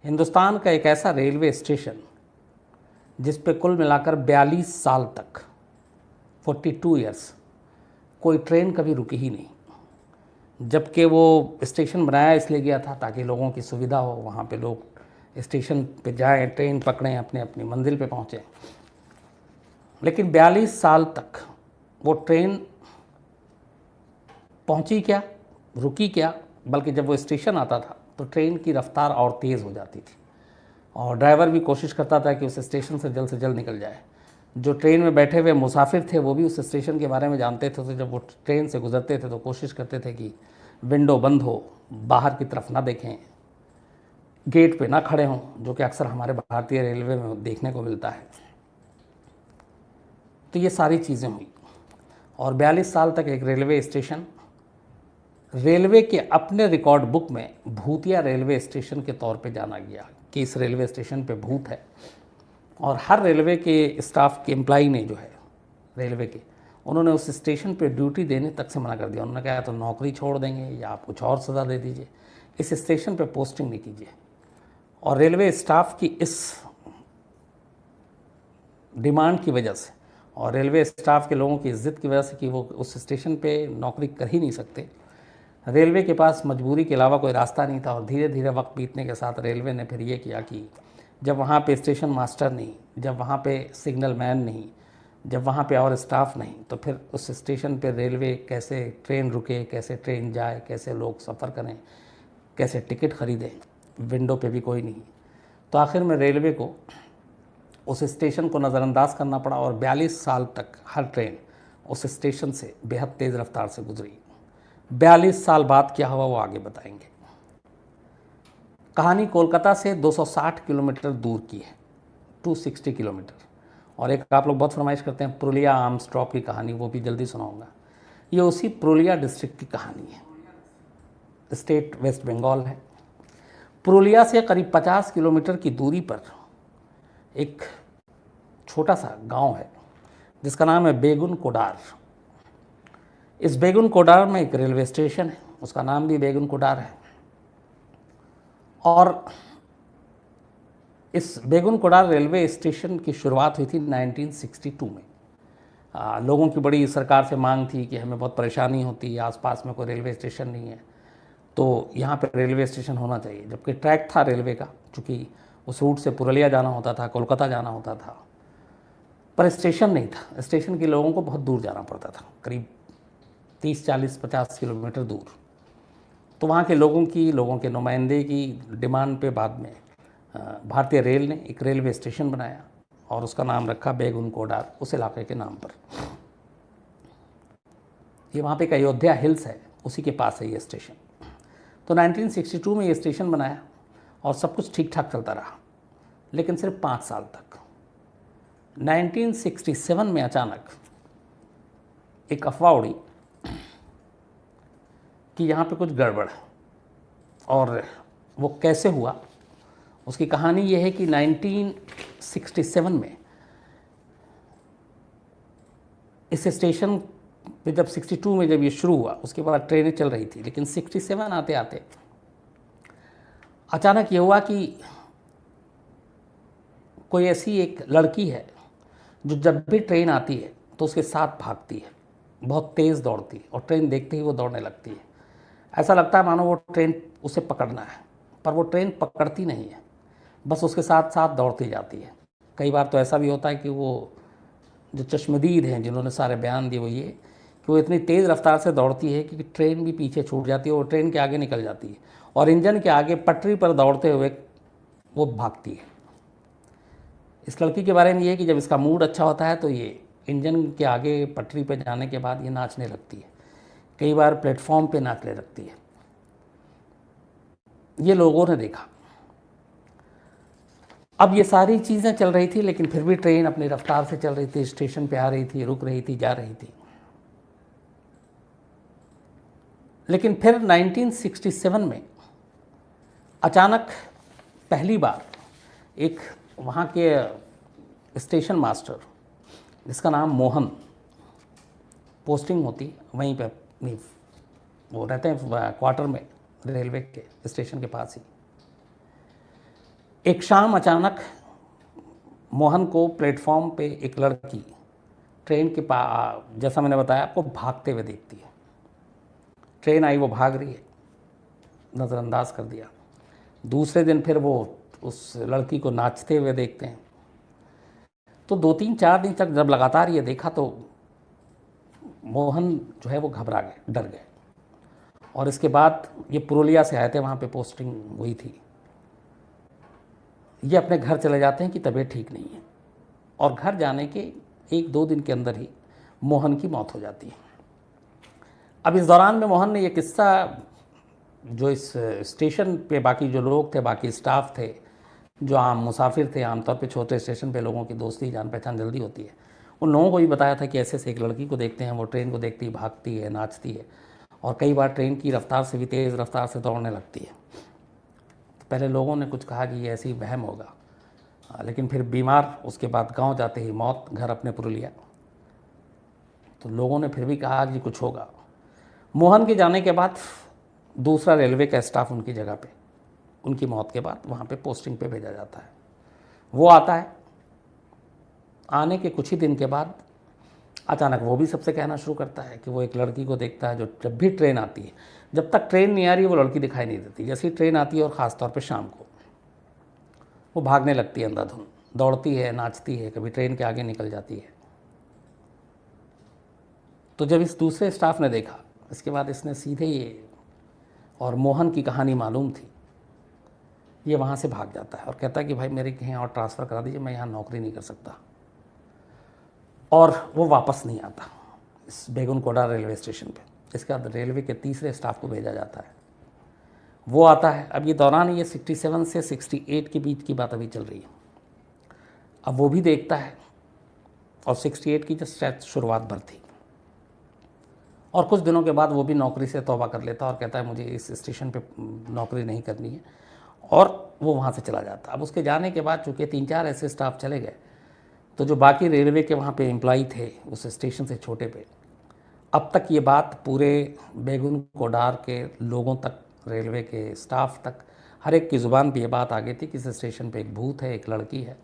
हिंदुस्तान का एक ऐसा रेलवे स्टेशन जिस पे कुल मिलाकर 42 साल तक 42 ईयर्स कोई ट्रेन कभी रुकी ही नहीं। जबकि वो स्टेशन बनाया इसलिए गया था ताकि लोगों की सुविधा हो, वहाँ पे लोग स्टेशन पे जाएं, ट्रेन पकड़ें, अपने अपनी मंजिल पे पहुँचें। लेकिन 42 साल तक वो ट्रेन पहुँची क्या, रुकी क्या, बल्कि जब वो स्टेशन आता था तो ट्रेन की रफ्तार और तेज़ हो जाती थी और ड्राइवर भी कोशिश करता था कि उस स्टेशन से जल्द निकल जाए। जो ट्रेन में बैठे हुए मुसाफिर थे वो भी उस स्टेशन के बारे में जानते थे, तो जब वो ट्रेन से गुजरते थे तो कोशिश करते थे कि विंडो बंद हो, बाहर की तरफ ना देखें, गेट पे ना खड़े हों, जो कि अक्सर हमारे भारतीय रेलवे में देखने को मिलता है। तो ये सारी चीज़ें हुई और 42 साल तक एक रेलवे स्टेशन रेलवे के अपने रिकॉर्ड बुक में भूतिया रेलवे स्टेशन के तौर पे जाना गया कि इस रेलवे स्टेशन पे भूत है। और हर रेलवे के स्टाफ के एम्प्लाई ने जो है रेलवे के, उन्होंने उस स्टेशन पे ड्यूटी देने तक से मना कर दिया। उन्होंने कहा तो नौकरी छोड़ देंगे या आप कुछ और सज़ा दे दीजिए, इस स्टेशन पे पोस्टिंग नहीं कीजिए। और रेलवे स्टाफ की इस डिमांड की वजह से और रेलवे स्टाफ के लोगों की इज्जत की वजह से कि वो उस स्टेशन पे नौकरी कर ही नहीं सकते, रेलवे के पास मजबूरी के अलावा कोई रास्ता नहीं था। और धीरे धीरे वक्त बीतने के साथ रेलवे ने फिर ये किया कि जब वहाँ पे स्टेशन मास्टर नहीं, जब वहाँ पे सिग्नल मैन नहीं, जब वहाँ पे और स्टाफ नहीं, तो फिर उस स्टेशन पे रेलवे कैसे ट्रेन रुके, कैसे ट्रेन जाए, कैसे लोग सफ़र करें, कैसे टिकट ख़रीदें, विंडो पे भी कोई नहीं। तो आखिर में रेलवे को उस स्टेशन को नज़रअंदाज करना पड़ा और 42 साल तक हर ट्रेन उस स्टेशन से बेहद तेज़ रफ्तार से गुजरी। 42 साल बाद क्या हुआ वो आगे बताएंगे। कहानी कोलकाता से 260 किलोमीटर दूर की है, 260 किलोमीटर। और एक आप लोग बहुत फरमाइश करते हैं पुरुलिया आर्म्स ड्रॉप की कहानी, वो भी जल्दी सुनाऊंगा। ये उसी पुरुलिया डिस्ट्रिक्ट की कहानी है, स्टेट वेस्ट बंगाल है। पुरुलिया से करीब 50 किलोमीटर की दूरी पर एक छोटा सा गांव है जिसका नाम है बेगुन कोडार। इस बेगुन कोडार में एक रेलवे स्टेशन है, उसका नाम भी बेगुन कोडार है। और इस बेगुन कोडार रेलवे स्टेशन की शुरुआत हुई थी 1962 में। लोगों की बड़ी सरकार से मांग थी कि हमें बहुत परेशानी होती है, आसपास में कोई रेलवे स्टेशन नहीं है, तो यहाँ पे रेलवे स्टेशन होना चाहिए। जबकि ट्रैक था रेलवे का, चूँकि उस रूट से पुरुलिया जाना होता था, कोलकाता जाना होता था, पर स्टेशन नहीं था। स्टेशन के लोगों को बहुत दूर जाना पड़ता था, करीब 30, 40, 50 किलोमीटर दूर। तो वहाँ के लोगों के नुमाइंदे की डिमांड पे बाद में भारतीय रेल ने एक रेलवे स्टेशन बनाया और उसका नाम रखा बेगुन कोडार, उस इलाके के नाम पर। ये वहाँ पे एक अयोध्या हिल्स है, उसी के पास है ये स्टेशन। तो 1962 में ये स्टेशन बनाया और सब कुछ ठीक ठाक चलता रहा, लेकिन सिर्फ 5 साल तक। 1967 में अचानक एक अफवाह उड़ी कि यहाँ पे कुछ गड़बड़ है। और वो कैसे हुआ, उसकी कहानी ये है कि 1967 में इस स्टेशन पे जब 62 में जब ये शुरू हुआ, उसके बाद ट्रेनें चल रही थी, लेकिन 67 आते आते अचानक ये हुआ कि कोई ऐसी एक लड़की है जो जब भी ट्रेन आती है तो उसके साथ भागती है, बहुत तेज़ दौड़ती है और ट्रेन देखते ही वो दौड़ने लगती है। ऐसा लगता है मानो वो ट्रेन उसे पकड़ना है, पर वो ट्रेन पकड़ती नहीं है, बस उसके साथ साथ दौड़ती जाती है। कई बार तो ऐसा भी होता है कि वो जो चश्मदीद हैं जिन्होंने सारे बयान दिए वो ये कि वो इतनी तेज़ रफ्तार से दौड़ती है कि ट्रेन भी पीछे छूट जाती है और ट्रेन के आगे निकल जाती है और इंजन के आगे पटरी पर दौड़ते हुए वो भागती है। इस लड़की के बारे में ये है कि जब इसका मूड अच्छा होता है तो ये इंजन के आगे पटरी पर जाने के बाद ये नाचने लगती है, कई बार प्लेटफॉर्म पे नाचने लगती है। ये लोगों ने देखा। अब ये सारी चीज़ें चल रही थी, लेकिन फिर भी ट्रेन अपनी रफ्तार से चल रही थी, स्टेशन पे आ रही थी, रुक रही थी, जा रही थी। लेकिन फिर 1967 में अचानक पहली बार एक वहाँ के स्टेशन मास्टर जिसका नाम मोहन, पोस्टिंग होती वहीं पे, नहीं वो रहते हैं क्वार्टर में रेलवे के स्टेशन के पास ही। एक शाम अचानक मोहन को प्लेटफॉर्म पे एक लड़की ट्रेन के जैसा मैंने बताया आपको भागते हुए देखती है। ट्रेन आई, वो भाग रही है, नज़रअंदाज कर दिया। दूसरे दिन फिर वो उस लड़की को नाचते हुए देखते हैं। तो 2-3-4 दिन तक जब लगातार ये देखा तो मोहन जो है वो घबरा गए, डर गए। और इसके बाद ये पुरुलिया से आए थे, वहाँ पे पोस्टिंग हुई थी। ये अपने घर चले जाते हैं कि तबीयत ठीक नहीं है, और घर जाने के 1-2 दिन के अंदर ही मोहन की मौत हो जाती है। अब इस दौरान में मोहन ने ये किस्सा, जो इस स्टेशन पे बाकी जो लोग थे, बाकी स्टाफ थे, जो आम मुसाफिर थे, आमतौर पे छोटे स्टेशन पे लोगों की दोस्ती जान पहचान जल्दी होती है, उन लोगों को भी बताया था कि ऐसे से एक लड़की को देखते हैं, वो ट्रेन को देखती है, भागती है, नाचती है, और कई बार ट्रेन की रफ्तार से भी तेज़ रफ्तार से दौड़ने लगती है। तो पहले लोगों ने कुछ कहा कि ये ऐसी वहम होगा, लेकिन फिर बीमार, उसके बाद गांव जाते ही मौत, घर अपने पुरुलिया। तो लोगों ने फिर भी कहा कि कुछ होगा। मोहन के जाने के बाद दूसरा रेलवे का स्टाफ उनकी जगह पे, उनकी मौत के बाद वहाँ पे पोस्टिंग पे भेजा जाता है। वो आता है, आने के कुछ ही दिन के बाद अचानक वो भी सबसे कहना शुरू करता है कि वो एक लड़की को देखता है जो जब भी ट्रेन आती है, जब तक ट्रेन नहीं आ रही है वो लड़की दिखाई नहीं देती, जैसे ही ट्रेन आती है और ख़ास तौर पे शाम को, वो भागने लगती है अंधाधुंध, दौड़ती है, नाचती है, कभी ट्रेन के आगे निकल जाती है। तो जब इस दूसरे स्टाफ ने देखा, इसके बाद इसने सीधे ये, और मोहन की कहानी मालूम थी, ये वहाँ से भाग जाता है और कहता है कि भाई मेरे कहीं और ट्रांसफ़र करा दीजिए, मैं यहाँ नौकरी नहीं कर सकता। और वो वापस नहीं आता इस बेगुनकोड़ा रेलवे स्टेशन पे। इसके बाद रेलवे के तीसरे स्टाफ को भेजा जाता है, वो आता है। अब ये दौरान ये 67 से 68 के बीच की बात अभी चल रही है। अब वो भी देखता है, और 68 की जस्ट शायद शुरुआत भर थी, और कुछ दिनों के बाद वो भी नौकरी से तौबा कर लेता और कहता है मुझे इस स्टेशन पे नौकरी नहीं करनी है, और वो वहाँ से चला जाता। अब उसके जाने के बाद चूँकि 3-4 ऐसे स्टाफ चले गए, तो जो बाकी रेलवे के वहाँ पे एम्प्लॉई थे उस स्टेशन से छोटे पे, अब तक ये बात पूरे बेगुनकोडार के लोगों तक, रेलवे के स्टाफ तक, हर एक की ज़ुबान पे ये बात आ गई थी कि इस स्टेशन पे एक भूत है, एक लड़की है।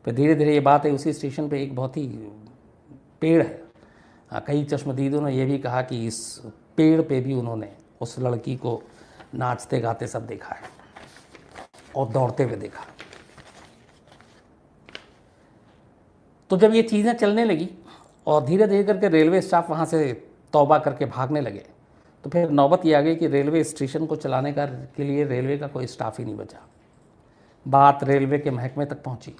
फिर धीरे धीरे ये बात है, उसी स्टेशन पे एक बहुत ही पेड़ है, कई चश्मदीदों ने यह भी कहा कि इस पेड़ पे भी उन्होंने उस लड़की को नाचते गाते सब देखा है और दौड़ते हुए देखा। तो जब ये चीज़ें चलने लगी और धीरे धीरे करके रेलवे स्टाफ वहाँ से तौबा करके भागने लगे, तो फिर नौबत ये आ गई कि रेलवे स्टेशन को चलाने के लिए रेलवे का कोई स्टाफ ही नहीं बचा। बात रेलवे के महकमे तक पहुँची,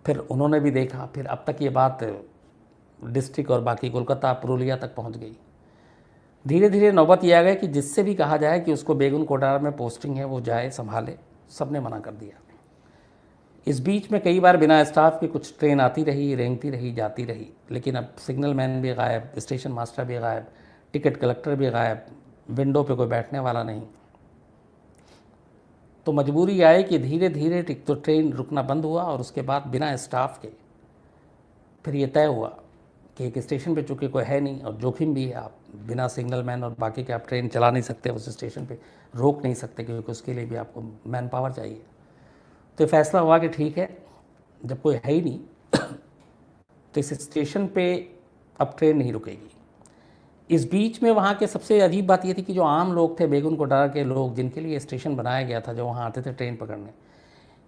फिर उन्होंने भी देखा, फिर अब तक ये बात डिस्ट्रिक्ट और बाकी कोलकाता, पुरुलिया तक पहुँच गई। धीरे धीरे नौबत ये आ गई कि जिससे भी कहा जाए कि उसको बेगुनकोटा में पोस्टिंग है वो जाए, संभाले, सबने मना कर दिया। इस बीच में कई बार बिना स्टाफ के कुछ ट्रेन आती रही, रेंगती रही, जाती रही, लेकिन अब सिग्नल मैन भी गायब, स्टेशन मास्टर भी गायब, टिकट कलेक्टर भी गायब, विंडो पे कोई बैठने वाला नहीं। तो मजबूरी आई कि धीरे धीरे तो ट्रेन रुकना बंद हुआ, और उसके बाद बिना स्टाफ के फिर ये तय हुआ कि एक स्टेशन पे चूँकि कोई है नहीं और जोखिम भी है, आप बिना सिग्नल मैन और बाकी के आप ट्रेन चला नहीं सकते, उस स्टेशन पे रोक नहीं सकते, क्योंकि उसके लिए भी आपको मैन पावर चाहिए। तो फैसला हुआ कि ठीक है, जब कोई है ही नहीं तो इस स्टेशन पे अब ट्रेन नहीं रुकेगी। इस बीच में वहाँ के सबसे अजीब बात ये थी कि जो आम लोग थे, बेगुनकोटा के लोग, जिनके लिए स्टेशन बनाया गया था, जो वहाँ आते थे ट्रेन पकड़ने,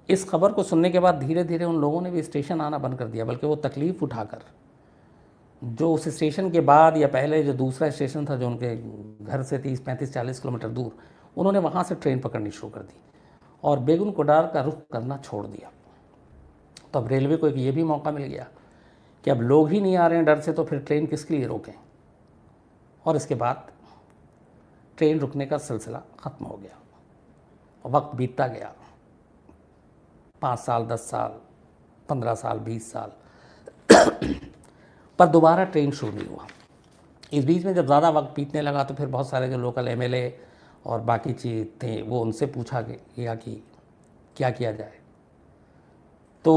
इस खबर को सुनने के बाद धीरे धीरे उन लोगों ने भी स्टेशन आना बंद कर दिया, बल्कि वो तकलीफ़ उठाकर जो उस स्टेशन के बाद या पहले जो दूसरा स्टेशन था जो उनके घर से 30-35-40 किलोमीटर दूर, उन्होंने वहाँ से ट्रेन पकड़नी शुरू कर दी और बेगुनकोटा का रुख करना छोड़ दिया। तो अब रेलवे को एक ये भी मौका मिल गया कि अब लोग ही नहीं आ रहे हैं डर से, तो फिर ट्रेन किसके लिए रोकें। और इसके बाद ट्रेन रुकने का सिलसिला ख़त्म हो गया, वक्त बीतता गया, 5 साल, 10 साल, 15 साल, 20 साल पर दोबारा ट्रेन शुरू नहीं हुआ। इस बीच में जब ज़्यादा वक्त बीतने लगा तो फिर बहुत सारे जो लोकल एमएलए और बाकी चीज़ थे वो उनसे पूछा गया कि क्या किया जाए। तो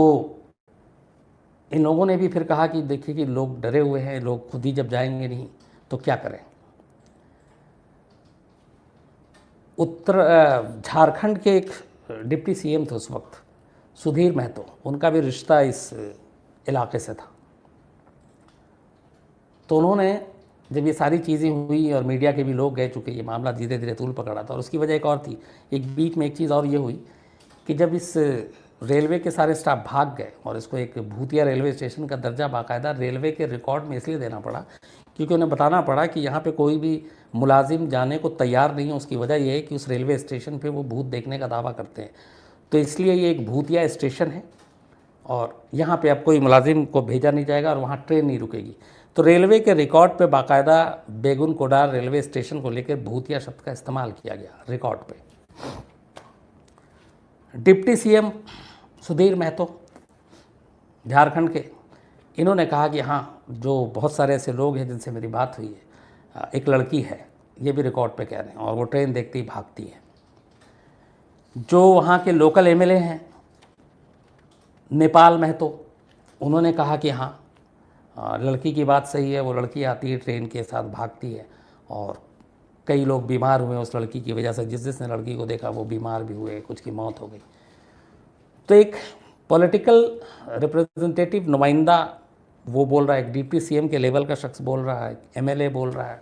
इन लोगों ने भी फिर कहा कि देखिए कि लोग डरे हुए हैं, लोग खुद ही जब जाएंगे नहीं तो क्या करें। झारखंड के एक डिप्टी सीएम थे उस वक्त, सुधीर महतो, उनका भी रिश्ता इस इलाके से था। तो उन्होंने जब ये सारी चीज़ें हुई और मीडिया के भी लोग गए, चूँकि ये मामला धीरे धीरे तूल पकड़ा था, और उसकी वजह एक और थी, एक बीच में एक चीज़ और ये हुई कि जब इस रेलवे के सारे स्टाफ भाग गए और इसको एक भूतिया रेलवे स्टेशन का दर्जा बाकायदा रेलवे के रिकॉर्ड में इसलिए देना पड़ा क्योंकि उन्हें बताना पड़ा कि यहाँ पे कोई भी मुलाजिम जाने को तैयार नहीं है। उसकी वजह यह है कि उस रेलवे स्टेशन पे वो भूत देखने का दावा करते हैं, तो इसलिए ये एक भूतिया स्टेशन है और यहाँ पे अब कोई मुलाजिम को भेजा नहीं जाएगा और वहाँ ट्रेन नहीं रुकेगी। तो रेलवे के रिकॉर्ड पे बाकायदा बेगुन कोडार रेलवे स्टेशन को लेकर भूतिया शब्द का इस्तेमाल किया गया रिकॉर्ड पे। डिप्टी सीएम सुधीर महतो झारखंड के, इन्होंने कहा कि हाँ, जो बहुत सारे ऐसे लोग हैं जिनसे मेरी बात हुई है, एक लड़की है, ये भी रिकॉर्ड पे कह रहे हैं, और वो ट्रेन देखती ही भागती है। जो वहाँ के लोकल एमएलए हैं नेपाल महतो, उन्होंने कहा कि हाँ, लड़की की बात सही है, वो लड़की आती है ट्रेन के साथ भागती है और कई लोग बीमार हुए उस लड़की की वजह से, जिसने लड़की को देखा वो बीमार भी हुए, कुछ की मौत हो गई। तो एक पॉलिटिकल रिप्रेजेंटेटिव नुमाइंदा वो बोल रहा है, एक डिप्टी सीएम के लेवल का शख्स बोल रहा है, एमएलए बोल रहा है,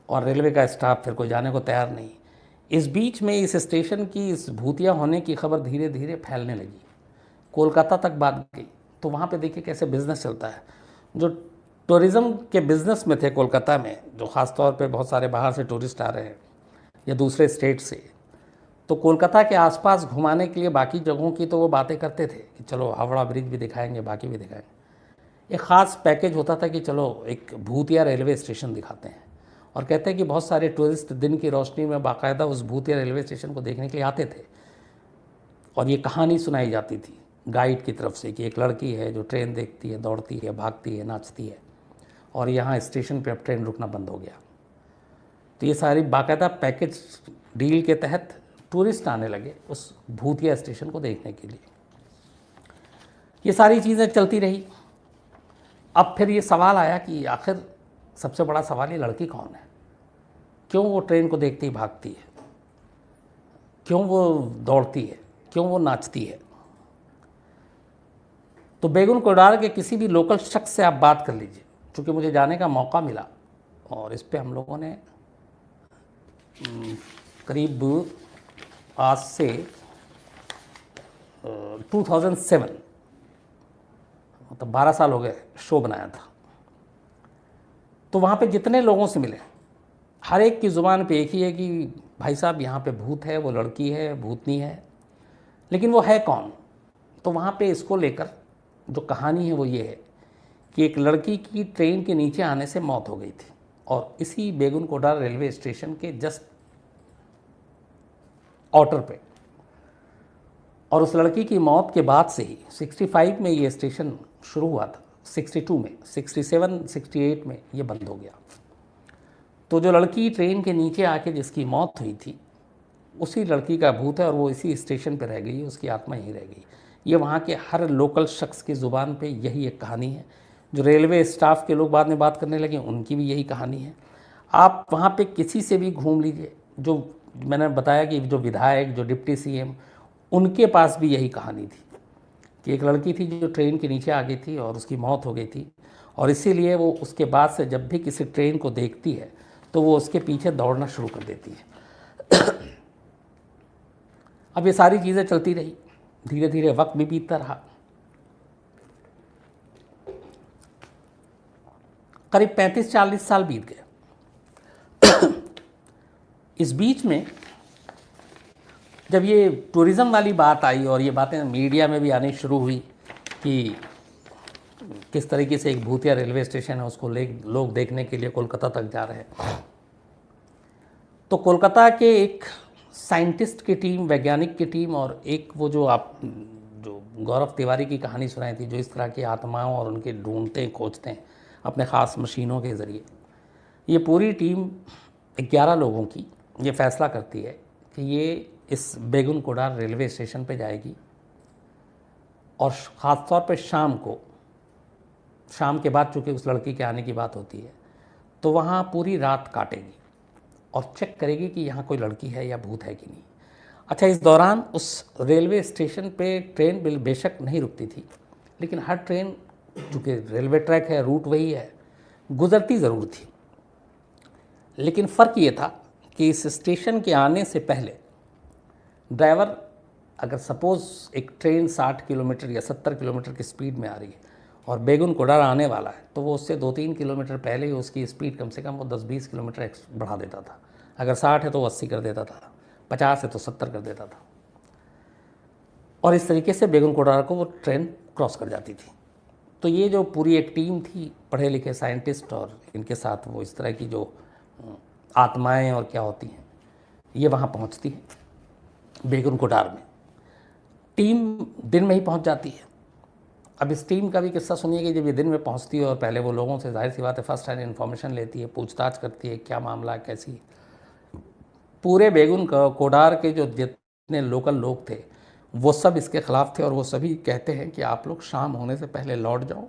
और रेलवे का स्टाफ फिर कोई जाने को तैयार नहीं। इस बीच में इस स्टेशन की इस भूतिया होने की खबर धीरे धीरे फैलने लगी, कोलकाता तक बात गई। तो वहाँ पे देखिए कैसे बिज़नेस चलता है। जो टूरिज़्म के बिज़नेस में थे कोलकाता में, जो ख़ास तौर पे बहुत सारे बाहर से टूरिस्ट आ रहे हैं या दूसरे स्टेट से, तो कोलकाता के आसपास घुमाने के लिए बाकी जगहों की तो वो बातें करते थे कि चलो हावड़ा ब्रिज भी दिखाएंगे, बाकी भी दिखाएंगे। एक ख़ास पैकेज होता था कि चलो एक भूतिया रेलवे स्टेशन दिखाते हैं, और कहते हैं कि बहुत सारे टूरिस्ट दिन की रोशनी में बाकायदा उस भूतिया रेलवे स्टेशन को देखने के लिए आते थे। और ये कहानी सुनाई जाती थी गाइड की तरफ से कि एक लड़की है जो ट्रेन देखती है, दौड़ती है, भागती है, नाचती है, और यहाँ स्टेशन पे अब ट्रेन रुकना बंद हो गया। तो ये सारी बाकायदा पैकेज डील के तहत टूरिस्ट आने लगे उस भूतिया स्टेशन को देखने के लिए। ये सारी चीज़ें चलती रही। अब फिर ये सवाल आया कि आखिर सबसे बड़ा सवाल, ये लड़की कौन है, क्यों वो ट्रेन को देखती ही भागती है, क्यों वो दौड़ती है, क्यों वो नाचती है। तो बेगुन कोडार के किसी भी लोकल शख्स से आप बात कर लीजिए, क्योंकि मुझे जाने का मौका मिला और इस पे हम लोगों ने करीब आज से 2007, मतलब 12 साल हो गए, शो बनाया था। तो वहाँ पे जितने लोगों से मिले, हर एक की ज़ुबान पे एक ही है कि भाई साहब यहाँ पे भूत है, वो लड़की है, भूतनी है, लेकिन वो है कौन। तो वहाँ पे इसको लेकर जो कहानी है वो ये है कि एक लड़की की ट्रेन के नीचे आने से मौत हो गई थी, और इसी बेगुन कोडार रेलवे स्टेशन के जस्ट आउटर पे। और उस लड़की की मौत के बाद से ही 65 में ये स्टेशन शुरू हुआ था, 62 में, 67, 68 में ये बंद हो गया। तो जो लड़की ट्रेन के नीचे आके जिसकी मौत हुई थी, उसी लड़की का भूत है और वो इसी स्टेशन पे रह गई, उसकी आत्मा यहीं रह गई। ये वहाँ के हर लोकल शख्स की ज़ुबान पे यही एक कहानी है। जो रेलवे स्टाफ के लोग बाद में बात करने लगे, उनकी भी यही कहानी है। आप वहाँ पे किसी से भी घूम लीजिए, जो मैंने बताया कि जो विधायक, जो डिप्टी सीएम, उनके पास भी यही कहानी थी कि एक लड़की थी जो ट्रेन के नीचे आ गई थी और उसकी मौत हो गई थी, और इसीलिए वो उसके बाद से जब भी किसी ट्रेन को देखती है तो वो उसके पीछे दौड़ना शुरू कर देती है। अब ये सारी चीज़ें चलती रही, धीरे धीरे वक्त भी बीतता रहा। करीब 35-40 साल बीत गए। इस बीच में जब ये टूरिज़्म वाली बात आई और ये बातें मीडिया में भी आनी शुरू हुई कि किस तरीके से एक भूतिया रेलवे स्टेशन है, उसको लोग देखने के लिए कोलकाता तक जा रहे हैं, तो कोलकाता के एक साइंटिस्ट की टीम, वैज्ञानिक की टीम, और एक वो जो गौरव तिवारी की कहानी सुनाई थी, जो इस तरह की आत्माओं और उनके ढूंढते हैं, खोजते हैं अपने ख़ास मशीनों के ज़रिए, ये पूरी टीम 11 लोगों की ये फैसला करती है कि ये इस बेगुन कोडार रेलवे स्टेशन पे जाएगी और ख़ास तौर पे शाम के बाद, चूँकि उस लड़की के आने की बात होती है, तो वहाँ पूरी रात काटेगी और चेक करेगी कि यहाँ कोई लड़की है या भूत है कि नहीं। अच्छा, इस दौरान उस रेलवे स्टेशन पे ट्रेन बेशक नहीं रुकती थी, लेकिन हर ट्रेन, चूँकि रेलवे ट्रैक है, रूट वही है, गुज़रती ज़रूर थी। लेकिन फ़र्क ये था कि इस स्टेशन के आने से पहले ड्राइवर, अगर सपोज़ एक ट्रेन 60 किलोमीटर या 70 किलोमीटर की स्पीड में आ रही है और बेगुन कोडार आने वाला है, तो वो उससे 2-3 किलोमीटर पहले ही उसकी स्पीड कम से कम वो 10-20 किलोमीटर बढ़ा देता था। अगर 60 है तो 80 कर देता था, 50 है तो 70 कर देता था, और इस तरीके से बेगुन कोडार को वो ट्रेन क्रॉस कर जाती थी। तो ये जो पूरी एक टीम थी, पढ़े लिखे साइंटिस्ट, और इनके साथ वो इस तरह की जो आत्माएं और क्या होती हैं, ये वहाँ पहुँचती है बेगुन कोडार में। टीम दिन में ही पहुँच जाती है। अब इस टीम का भी किस्सा सुनिए कि जब ये दिन में पहुँचती है और पहले वो लोगों से, जाहिर सी बात है, फर्स्ट हैंड इन्फॉर्मेशन लेती है, पूछताछ करती है, क्या मामला, कैसी। पूरे बेगुन कोडार के जो जितने लोकल लोग थे वो सब इसके ख़िलाफ़ थे, और वो सभी कहते हैं कि आप लोग शाम होने से पहले लौट जाओ,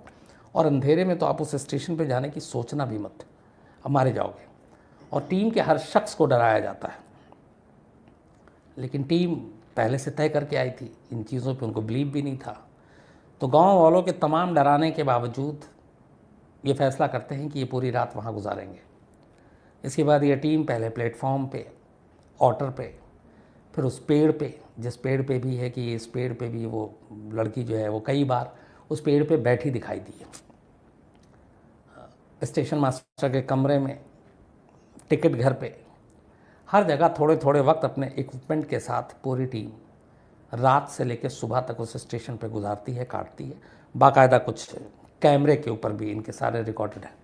और अंधेरे में तो आप उस स्टेशन पे जाने की सोचना भी मत, अब मारे जाओगे। और टीम के हर शख्स को डराया जाता है। लेकिन टीम पहले से तय करके आई थी, इन चीज़ों पे उनको बिलीव भी नहीं था। तो गांव वालों के तमाम डराने के बावजूद ये फैसला करते हैं कि ये पूरी रात वहाँ गुजारेंगे। इसके बाद ये टीम पहले प्लेटफॉर्म पे, ऑटर पे, फिर उस पेड़ पे, जिस पेड़ पे भी है कि इस पेड़ पे भी वो लड़की जो है वो कई बार उस पेड़ पे बैठी दिखाई दी है। स्टेशन मास्टर के कमरे में, टिकट घर पे, हर जगह थोड़े थोड़े वक्त अपने इक्विपमेंट के साथ पूरी टीम रात से लेकर सुबह तक उस स्टेशन पे गुजारती है, काटती है। बाकायदा कुछ कैमरे के ऊपर भी इनके सारे रिकॉर्डेड हैं,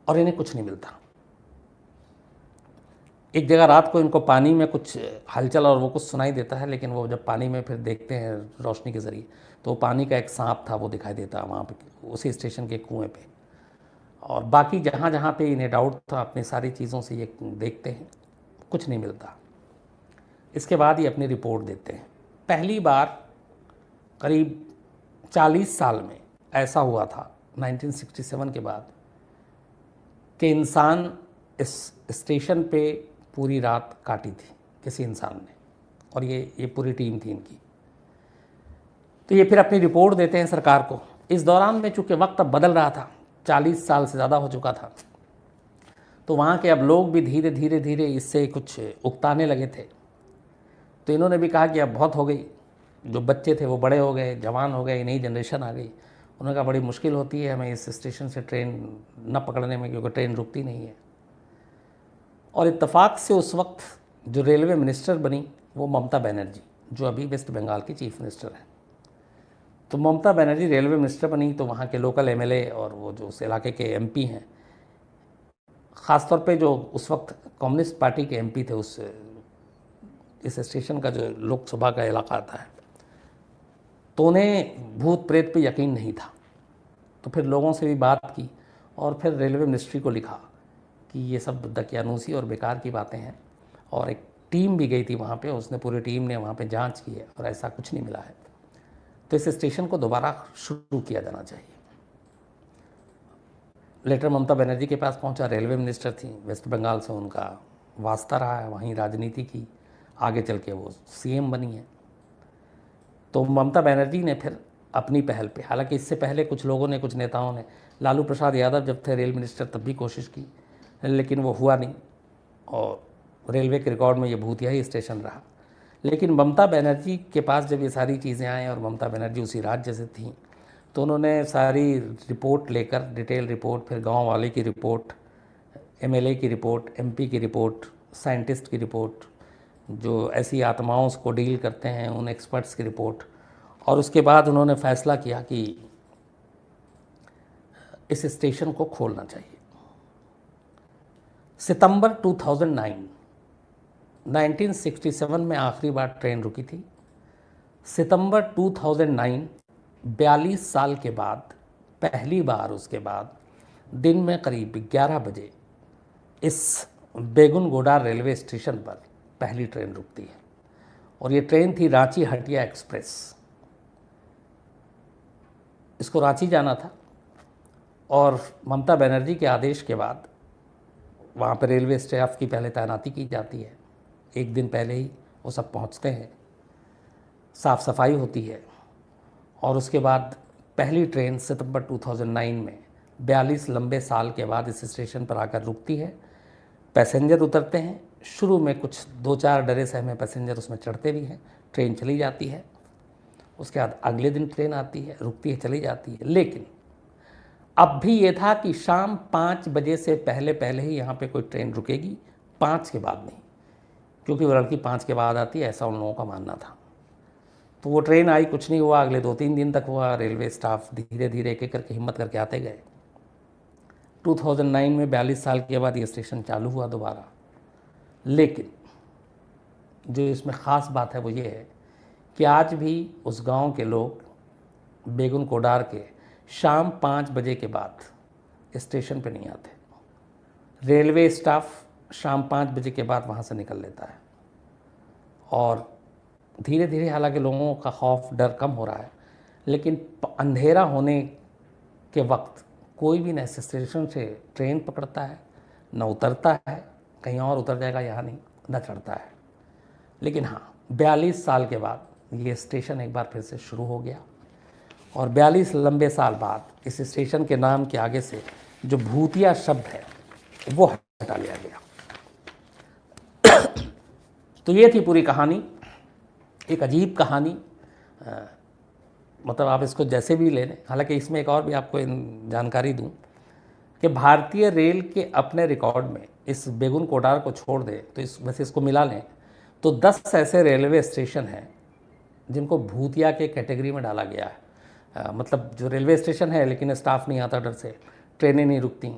और इन्हें कुछ नहीं मिलता। एक जगह रात को इनको पानी में कुछ हलचल और वो कुछ सुनाई देता है, लेकिन वो जब पानी में फिर देखते हैं रोशनी के ज़रिए, तो पानी का एक सांप था वो दिखाई देता है वहाँ पे, उसी स्टेशन के कुएं पे। और बाकी जहाँ जहाँ पे इन्हें डाउट था, अपनी सारी चीज़ों से ये देखते हैं, कुछ नहीं मिलता। इसके बाद ये अपनी रिपोर्ट देते हैं। पहली बार करीब 40 साल में ऐसा हुआ था, 1967 के बाद, कि इंसान इस स्टेशन पे पूरी रात काटी थी किसी इंसान ने, और ये पूरी टीम थी इनकी। तो ये फिर अपनी रिपोर्ट देते हैं सरकार को। इस दौरान में चूँकि वक्त अब बदल रहा था, 40 साल से ज़्यादा हो चुका था, तो वहाँ के अब लोग भी धीरे धीरे धीरे इससे कुछ उकताने लगे थे। तो इन्होंने भी कहा कि अब बहुत हो गई, जो बच्चे थे वो बड़े हो गए, जवान हो गए, नई जनरेशन आ गई। उन्होंने कहा बड़ी मुश्किल होती है हमें इस स्टेशन से ट्रेन न पकड़ने में, क्योंकि ट्रेन रुकती नहीं है। और इत्तेफाक से उस वक्त जो रेलवे मिनिस्टर बनी वो ममता बनर्जी, जो अभी वेस्ट बंगाल की चीफ मिनिस्टर हैं। तो ममता बनर्जी रेलवे मिनिस्टर बनी, तो वहाँ के लोकल एमएलए और वो जो उस इलाके के एमपी हैं, ख़ासतौर पे जो उस वक्त कम्युनिस्ट पार्टी के एमपी थे, इस स्टेशन का जो लोकसभा का इलाका आता है, तो उन्हें भूत प्रेत पे यकीन नहीं था। तो फिर लोगों से भी बात की और फिर रेलवे मिनिस्ट्री को लिखा कि ये सब दकियानूसी और बेकार की बातें हैं। और एक टीम भी गई थी वहाँ पे, उसने पूरी टीम ने वहाँ पे जांच की है और ऐसा कुछ नहीं मिला है। तो इस स्टेशन को दोबारा शुरू किया जाना चाहिए। लेटर ममता बनर्जी के पास पहुँचा, रेलवे मिनिस्टर थी, वेस्ट बंगाल से उनका वास्ता रहा है, वहीं राजनीति की, आगे चल के वो सीएम बनी है। तो ममता बनर्जी ने फिर अपनी पहल पे, हालांकि इससे पहले कुछ लोगों ने, कुछ नेताओं ने, लालू प्रसाद यादव जब थे रेल मिनिस्टर तब भी कोशिश की, लेकिन वो हुआ नहीं, और रेलवे के रिकॉर्ड में ये भूतिया ही स्टेशन रहा। लेकिन ममता बनर्जी के पास जब ये सारी चीज़ें आएँ, और ममता बनर्जी उसी राज्य से थी, तो उन्होंने सारी रिपोर्ट लेकर, डिटेल रिपोर्ट, फिर गांव वाले की रिपोर्ट, एमएलए की रिपोर्ट, एमपी की रिपोर्ट, साइंटिस्ट की रिपोर्ट, जो ऐसी आत्माओं को डील करते हैं उन एक्सपर्ट्स की रिपोर्ट, और उसके बाद उन्होंने फ़ैसला किया कि इस स्टेशन को खोलना चाहिए। सितंबर 2009, 1967 में आखिरी बार ट्रेन रुकी थी। सितंबर 2009, 42 साल के बाद पहली बार उसके बाद दिन में करीब 11 बजे इस बेगुनगोडा रेलवे स्टेशन पर पहली ट्रेन रुकती है, और ये ट्रेन थी रांची हटिया एक्सप्रेस। इसको रांची जाना था, और ममता बनर्जी के आदेश के बाद वहाँ पर रेलवे स्टाफ की पहले तैनाती की जाती है, एक दिन पहले ही वो सब पहुंचते हैं, साफ़ सफाई होती है और उसके बाद पहली ट्रेन सितंबर 2009 में 42 लंबे साल के बाद इस स्टेशन पर आकर रुकती है। पैसेंजर उतरते हैं, शुरू में कुछ 2-4 डरे सहमे पैसेंजर उसमें चढ़ते भी हैं, ट्रेन चली जाती है। उसके बाद अगले दिन ट्रेन आती है, रुकती है, चली जाती है। लेकिन अब भी ये था कि शाम 5 बजे से पहले पहले ही यहाँ पे कोई ट्रेन रुकेगी, 5 के बाद नहीं, क्योंकि वो लड़की 5 के बाद आती है, ऐसा उन लोगों का मानना था। तो वो ट्रेन आई, कुछ नहीं हुआ, अगले 2-3 दिन तक हुआ। रेलवे स्टाफ धीरे धीरे एक एक करके हिम्मत करके आते गए। 2009 में 42 साल के बाद ये स्टेशन चालू हुआ दोबारा। लेकिन जो इसमें ख़ास बात है वो ये है कि आज भी उस गांव के लोग बेगुन कोडार के शाम 5 बजे के बाद स्टेशन पे नहीं आते। रेलवे स्टाफ शाम 5 बजे के बाद वहाँ से निकल लेता है और धीरे धीरे हालांकि लोगों का खौफ डर कम हो रहा है, लेकिन अंधेरा होने के वक्त कोई भी न स्टेशन से ट्रेन पकड़ता है, न उतरता है, कहीं और उतर जाएगा यहाँ नहीं, न चढ़ता है। लेकिन हाँ, 42 साल के बाद ये स्टेशन एक बार फिर से शुरू हो गया और 42 लंबे साल बाद इस स्टेशन के नाम के आगे से जो भूतिया शब्द है वो हटा लिया गया। तो ये थी पूरी कहानी, एक अजीब कहानी। मतलब आप इसको जैसे भी ले लें। हालांकि इसमें एक और भी आपको जानकारी दूं कि भारतीय रेल के अपने रिकॉर्ड में इस बेगुन कोडार को छोड़ दें तो वैसे इसको मिला लें तो 10 ऐसे रेलवे स्टेशन हैं जिनको भूतिया के कैटेगरी में डाला गया है। मतलब जो रेलवे स्टेशन है लेकिन स्टाफ नहीं आता डर से, ट्रेनें नहीं रुकती,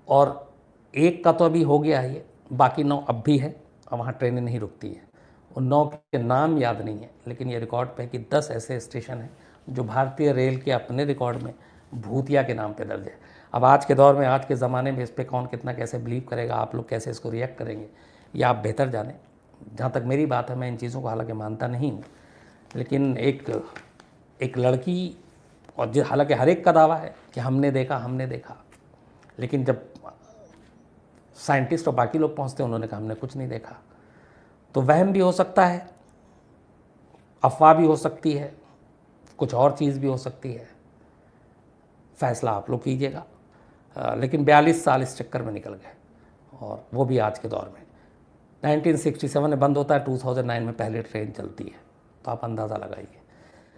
और एक का तो अभी हो गया है, ये बाकी 9 अब भी है और वहाँ ट्रेनें नहीं रुकती हैं। उन 9 के नाम याद नहीं है, लेकिन ये रिकॉर्ड पे है कि 10 ऐसे स्टेशन हैं जो भारतीय रेल के अपने रिकॉर्ड में भूतिया के नाम पे दर्ज है। अब आज के दौर में, आज के ज़माने में इस पर कौन कितना कैसे बिलीव करेगा, आप लोग कैसे इसको रिएक्ट करेंगे, ये आप बेहतर जानें। जहाँ तक मेरी बात है, मैं इन चीज़ों को हालांकि मानता नहीं हूँ, लेकिन एक लड़की, और हालांकि हर एक का दावा है कि हमने देखा, लेकिन जब साइंटिस्ट और बाकी लोग पहुँचते हैं उन्होंने कहा हमने कुछ नहीं देखा। तो वहम भी हो सकता है, अफवाह भी हो सकती है, कुछ और चीज़ भी हो सकती है, फैसला आप लोग कीजिएगा। लेकिन 42 साल इस चक्कर में निकल गए, और वो भी आज के दौर में। 1967 में बंद होता है, 2009 में पहली ट्रेन चलती है, तो आप अंदाज़ा लगाइए।